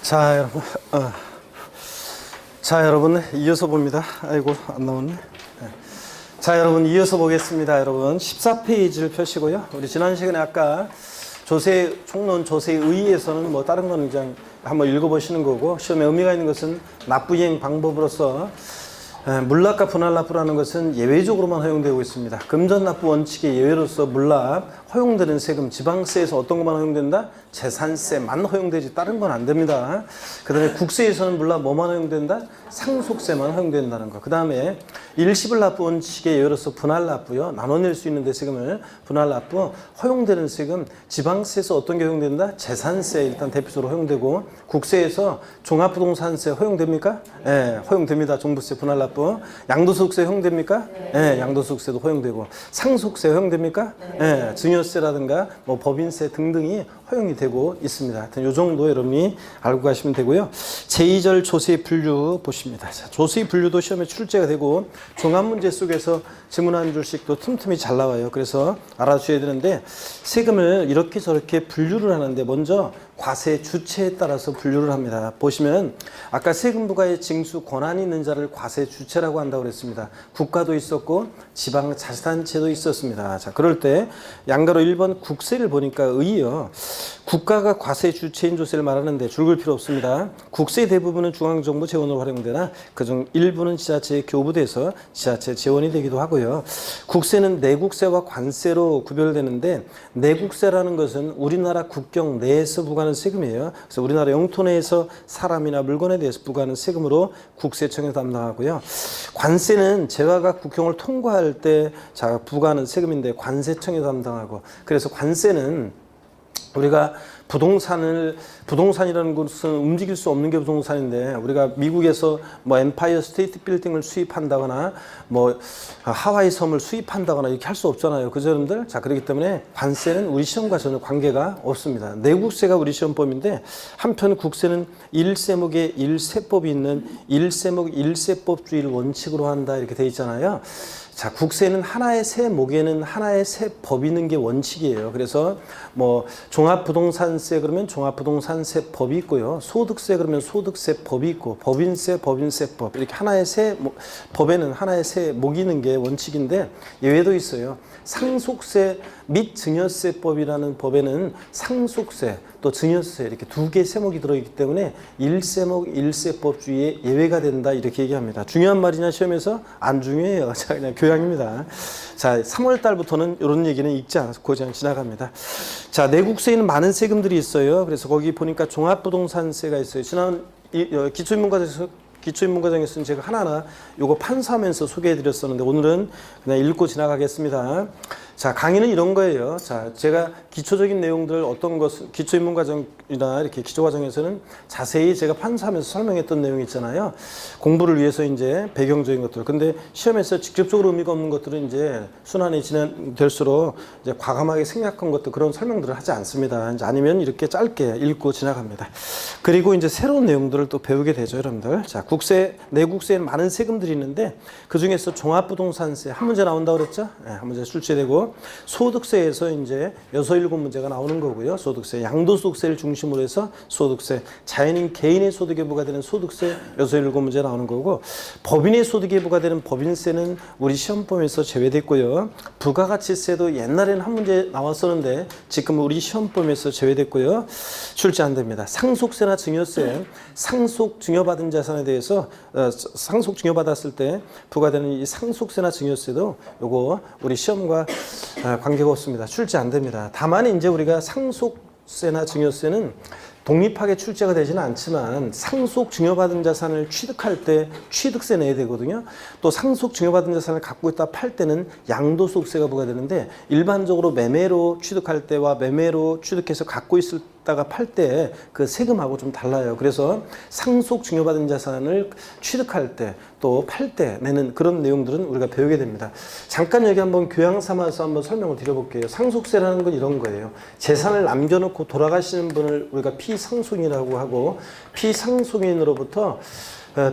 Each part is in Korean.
자, 여러분. 자, 여러분. 이어서 봅니다. 아이고, 안 나오네. 네. 자, 여러분. 이어서 보겠습니다. 여러분. 14페이지를 펴시고요. 우리 지난 시간에 아까 총론 조세에 의의에서는 뭐 다른 거는 그냥 한번 읽어보시는 거고, 시험에 의미가 있는 것은 납부이행 방법으로서 물납과 분할납부라는 것은 예외적으로만 허용되고 있습니다. 금전납부 원칙의 예외로서 물납, 허용되는 세금, 지방세에서 어떤 것만 허용된다? 재산세만 허용되지 다른 건 안 됩니다. 그 다음에 국세에서는 물납 뭐만 허용된다? 상속세만 허용된다는 거. 그 다음에 일시불 납부 원칙의 예외로서 분할납부요. 나눠낼 수 있는데 세금을 분할납부, 허용되는 세금, 지방세에서 어떤 게 허용된다? 재산세 일단 대표적으로 허용되고, 국세에서 종합부동산세 허용됩니까? 예, 허용됩니다. 종부세, 분할납부. 양도소득세 허용됩니까? 예, 양도소득세도 허용되고, 상속세 허용됩니까? 예, 증여세라든가 뭐 법인세 등등이 허용이 되고 있습니다. 하여튼 이 정도 여러분이 알고 가시면 되고요. 제2절 조세 분류 보십니다. 자, 조세 분류도 시험에 출제가 되고 종합문제 속에서 지문 한 줄씩도 틈틈이 잘 나와요. 그래서 알아주셔야 되는데, 세금을 이렇게 저렇게 분류를 하는데 먼저 과세 주체에 따라서 분류를 합니다. 보시면 아까 세금 부과의 징수 권한이 있는 자를 과세 주체라고 한다고 그랬습니다. 국가도 있었고 지방자치단체도 있었습니다. 자, 그럴 때 양가로 1번 국세를 보니까 의의요. 국가가 과세 주체인 조세를 말하는데 줄글 필요 없습니다. 국세 대부분은 중앙정부 재원으로 활용되나 그중 일부는 지자체에 교부돼서 지자체 재원이 되기도 하고요. 국세는 내국세와 관세로 구별되는데, 내국세라는 것은 우리나라 국경 내에서 부과하는 세금이에요. 그래서 우리나라 영토 내에서 사람이나 물건에 대해서 부과하는 세금으로 국세청에서 담당하고요. 관세는 재화가 국경을 통과할 때 부과하는 세금인데 관세청에서 담당하고, 그래서 관세는 우리가 부동산이라는 것은 움직일 수 없는 게 부동산인데, 우리가 미국에서 뭐 엠파이어 스테이트 빌딩을 수입한다거나 뭐 하와이 섬을 수입한다거나 이렇게 할 수 없잖아요. 그죠, 여러분들? 자, 그렇기 때문에 관세는 우리 시험과 전혀 관계가 없습니다. 내국세가 우리 시험법인데, 한편 국세는 일세목에 일세법이 있는 일세목 일세법주의를 원칙으로 한다 이렇게 돼 있잖아요. 자, 국세는 하나의 세목에는 하나의 세법이 있는 게 원칙이에요. 그래서 뭐 종합부동산세 그러면 종합부동산세법이 있고요. 소득세 그러면 소득세법이 있고, 법인세, 법인세법, 이렇게 하나의 법에는 하나의 세목이 있는 게 원칙인데, 예외도 있어요. 상속세 및 증여세법이라는 법에는 상속세 또 증여세 이렇게 두 개의 세목이 들어있기 때문에 일세목 일세법주의에 예외가 된다 이렇게 얘기합니다. 중요한 말이냐 시험에서? 안 중요해요. 자, 그냥 교양입니다. 자, 3월 달부터는 이런 얘기는 읽지 않고 그냥 지나갑니다. 자, 내국세에는 많은 세금들이 있어요. 그래서 거기 보니까 종합부동산세가 있어요. 지난 기초인문과정에서는 제가 하나하나 요거 판사하면서 소개해 드렸었는데, 오늘은 그냥 읽고 지나가겠습니다. 자, 강의는 이런 거예요. 자, 제가 기초적인 내용들 어떤 것은 기초인문과정이나 이렇게 기초과정에서는 자세히 제가 판사하면서 설명했던 내용이 있잖아요. 공부를 위해서 이제 배경적인 것들. 근데 시험에서 직접적으로 의미가 없는 것들은 이제 순환이 진행될수록 이제 과감하게 생략한 것들, 그런 설명들을 하지 않습니다. 이제 아니면 이렇게 짧게 읽고 지나갑니다. 그리고 이제 새로운 내용들을 또 배우게 되죠, 여러분들. 자, 내국세에는 많은 세금들이 있는데, 그 중에서 종합부동산세 한 문제 나온다고 그랬죠? 네, 한 문제 출제되고, 소득세에서 이제 6, 7문제가 나오는 거고요. 소득세, 양도소득세를 중심으로 해서 소득세, 자연인 개인의 소득에 부과되는 소득세 6, 7문제 나오는 거고, 법인의 소득에 부과되는 법인세는 우리 시험범위에서 제외됐고요. 부가가치세도 옛날에는 한 문제 나왔었는데 지금 우리 시험범위에서 제외됐고요. 출제 안 됩니다. 상속세나 증여세, 상속 증여받은 자산에 대해서 상속 증여받았을 때 부과되는 이 상속세나 증여세도 요거 우리 시험과 관계가 없습니다. 출제 안 됩니다. 다만 이제 우리가 상속세나 증여세는 독립하게 출제가 되지는 않지만, 상속 증여받은 자산을 취득할 때 취득세 내야 되거든요. 또 상속 증여받은 자산을 갖고 있다 팔 때는 양도소득세가 부과되는데, 일반적으로 매매로 취득할 때와 매매로 취득해서 갖고 있을 다가 팔 때 그 세금하고 좀 달라요. 그래서 상속 증여받은 자산을 취득할 때 또 팔 때 내는 그런 내용들은 우리가 배우게 됩니다. 잠깐 여기 한번 교양 삼아서 한번 설명을 드려볼게요. 상속세라는 건 이런 거예요. 재산을 남겨놓고 돌아가시는 분을 우리가 피상속인이라고 하고, 피상속인으로부터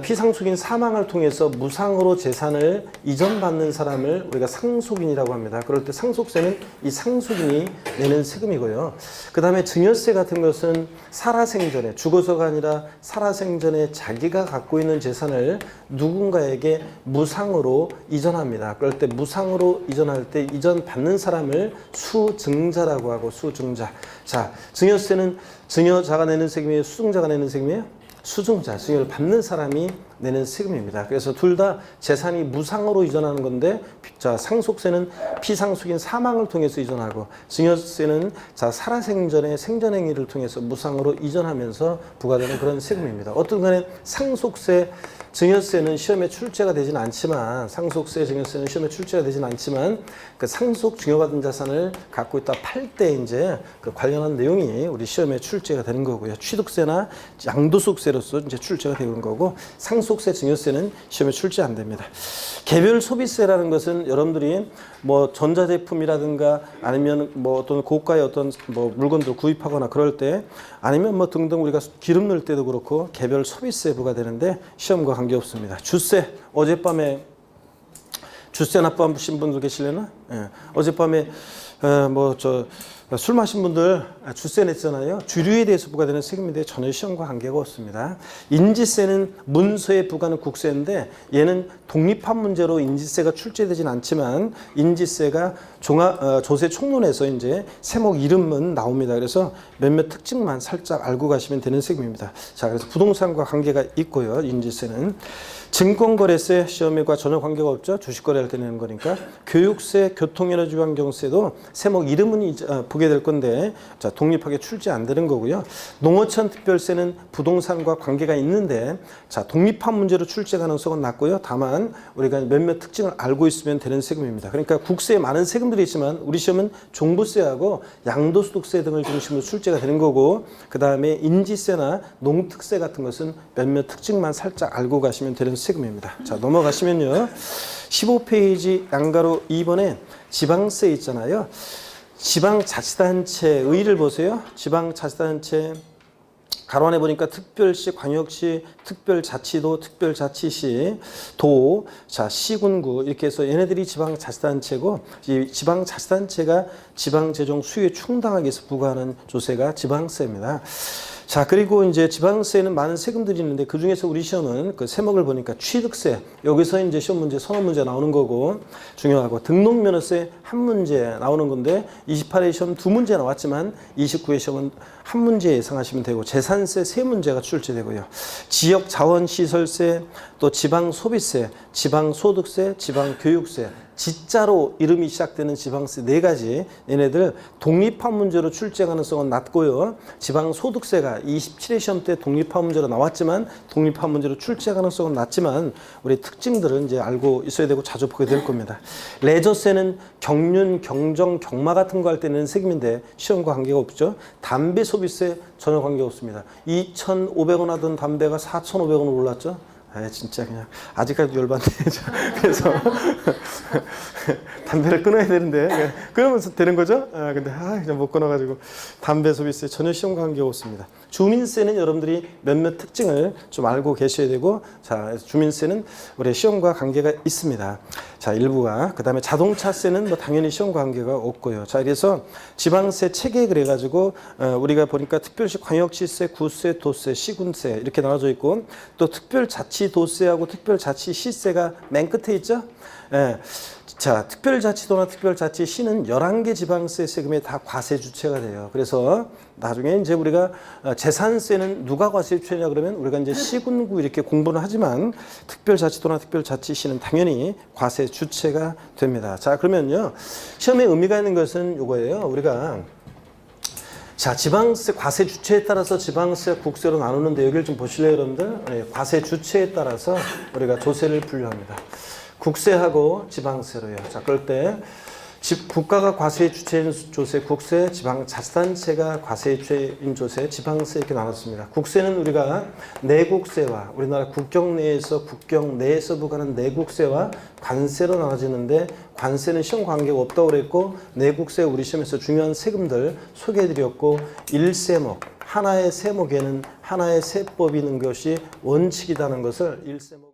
피상속인 사망을 통해서 무상으로 재산을 이전받는 사람을 우리가 상속인이라고 합니다. 그럴 때 상속세는 이 상속인이 내는 세금이고요. 그 다음에 증여세 같은 것은 살아생전에, 죽어서가 아니라 살아생전에 자기가 갖고 있는 재산을 누군가에게 무상으로 이전합니다. 그럴 때 무상으로 이전할 때 이전 받는 사람을 수증자라고 하고, 수증자. 자, 증여세는 증여자가 내는 세금이에요? 수증자가 내는 세금이에요? 수증자, 증여를 받는 사람이 내는 세금입니다. 그래서 둘 다 재산이 무상으로 이전하는 건데, 자, 상속세는 피상속인 사망을 통해서 이전하고, 증여세는 자, 살아생전의 생전행위를 통해서 무상으로 이전하면서 부과되는 그런 세금입니다. 어떤 간에 상속세, 증여세는 시험에 출제가 되지는 않지만, 상속세, 증여세는 시험에 출제가 되지는 않지만, 그 상속 증여받은 자산을 갖고 있다 팔 때 이제 그 관련한 내용이 우리 시험에 출제가 되는 거고요. 취득세나 양도소득세로서 이제 출제가 되는 거고, 상속세, 증여세는 시험에 출제 안 됩니다. 개별 소비세라는 것은 여러분들이 뭐 전자제품이라든가 아니면 뭐 어떤 고가의 어떤 뭐 물건들 구입하거나 그럴 때, 아니면 뭐 등등 우리가 기름 넣을 때도 그렇고 개별 소비세 부과되는데 시험과 관계없습니다. 주세, 어젯밤에 주세 납부하신 분들 계시려나? 예. 어젯밤에 술 마신 분들 주세 냈잖아요. 주류에 대해서 부과되는 세금인데 전혀 시험과 관계가 없습니다. 인지세는 문서에 부과하는 국세인데, 얘는 독립한 문제로 인지세가 출제되진 않지만 인지세가 조세 총론에서 이제 세목 이름은 나옵니다. 그래서 몇몇 특징만 살짝 알고 가시면 되는 세금입니다. 자, 그래서 부동산과 관계가 있고요. 인지세는 증권거래세 시험과 전혀 관계가 없죠. 주식거래할 때 내는 거니까. 교육세, 교통에너지환경세도 세목 이름은 보게 될 건데, 자, 독립하게 출제 안 되는 거고요. 농어촌 특별세는 부동산과 관계가 있는데, 자, 독립한 문제로 출제 가능성은 낮고요. 다만 우리가 몇몇 특징을 알고 있으면 되는 세금입니다. 그러니까 국세에 많은 세금들이 있지만 우리 시험은 종부세하고 양도소득세 등을 중심으로 출제가 되는 거고, 그 다음에 인지세나 농특세 같은 것은 몇몇 특징만 살짝 알고 가시면 되는 세금입니다. 자, 넘어가시면요. 15페이지 양가로 2번에 지방세 있잖아요. 지방자치단체 의의를 보세요. 지방자치단체 가로 안에 보니까 특별시, 광역시, 특별자치도, 특별자치시, 도, 자, 시군구 이렇게 해서 얘네들이 지방자치단체고, 이 지방자치단체가 지방재정 수요에 충당하기 위해서 부과하는 조세가 지방세입니다. 자, 그리고 이제 지방세는 많은 세금들이 있는데 그 중에서 우리 시험은 그 세목을 보니까 취득세, 여기서 이제 시험 문제 서너 문제 나오는 거고 중요하고, 등록면허세 한 문제 나오는 건데 28회 시험 두 문제 나왔지만 29회 시험은 한 문제 예상하시면 되고, 재산세 세 문제가 출제되고요. 지역자원시설세, 또 지방소비세, 지방소득세, 지방교육세, 지자로 이름이 시작되는 지방세 네 가지, 얘네들 독립한 문제로 출제 가능성은 낮고요. 지방소득세가 27회 시험 때 독립한 문제로 나왔지만 독립한 문제로 출제 가능성은 낮지만 우리 특징들은 이제 알고 있어야 되고 자주 보게 될 겁니다. 레저세는 경륜, 경정, 경마 같은 거 할 때는 세금인데 시험과 관계가 없죠. 담배 소비세 전혀 관계 없습니다. 2,500원 하던 담배가 4,500원으로 올랐죠. 아, 진짜 그냥 아직까지 열받네. 그래서 담배를 끊어야 되는데 끊으면서 되는 거죠. 근데 그냥 못 끊어가지고 담배 소비세 전혀 시험 관계가 없습니다. 주민세는 여러분들이 몇몇 특징을 좀 알고 계셔야 되고, 자, 주민세는 우리 시험과 관계가 있습니다. 자, 일부가. 그 다음에 자동차세는 뭐 당연히 시험과 관계가 없고요. 자, 그래서 지방세 체계 그래가지고 우리가 보니까 특별시, 광역시세, 구세, 도세, 시군세 이렇게 나눠져 있고, 또 특별자치도세하고 특별자치시세가 맨 끝에 있죠. 예. 자, 특별자치도나 특별자치시는 11개 지방세 세금에 다 과세 주체가 돼요. 그래서 나중에 이제 우리가 재산세는 누가 과세 주체냐 그러면 우리가 이제 시군구 이렇게 공부는 하지만 특별자치도나 특별자치시는 당연히 과세 주체가 됩니다. 자, 그러면요. 시험에 의미가 있는 것은 이거예요. 우리가 자, 지방세 과세 주체에 따라서 지방세 국세로 나누는데 여기를 좀 보실래요, 여러분들? 네, 과세 주체에 따라서 우리가 조세를 분류합니다. 국세하고 지방세로요. 자, 그럴 때 국가가 과세 주체인 조세 국세, 지방자치단체가 과세 주체인 조세 지방세 이렇게 나눴습니다. 국세는 우리가 내국세와 우리나라 국경 내에서 국경 내에서 부과하는 내국세와 관세로 나눠지는데, 관세는 시험 관계가 없다고 그랬고, 내국세 우리 시험에서 중요한 세금들 소개해드렸고, 1세목 하나의 세목에는 하나의 세법이 있는 것이 원칙이라는 것을 1세목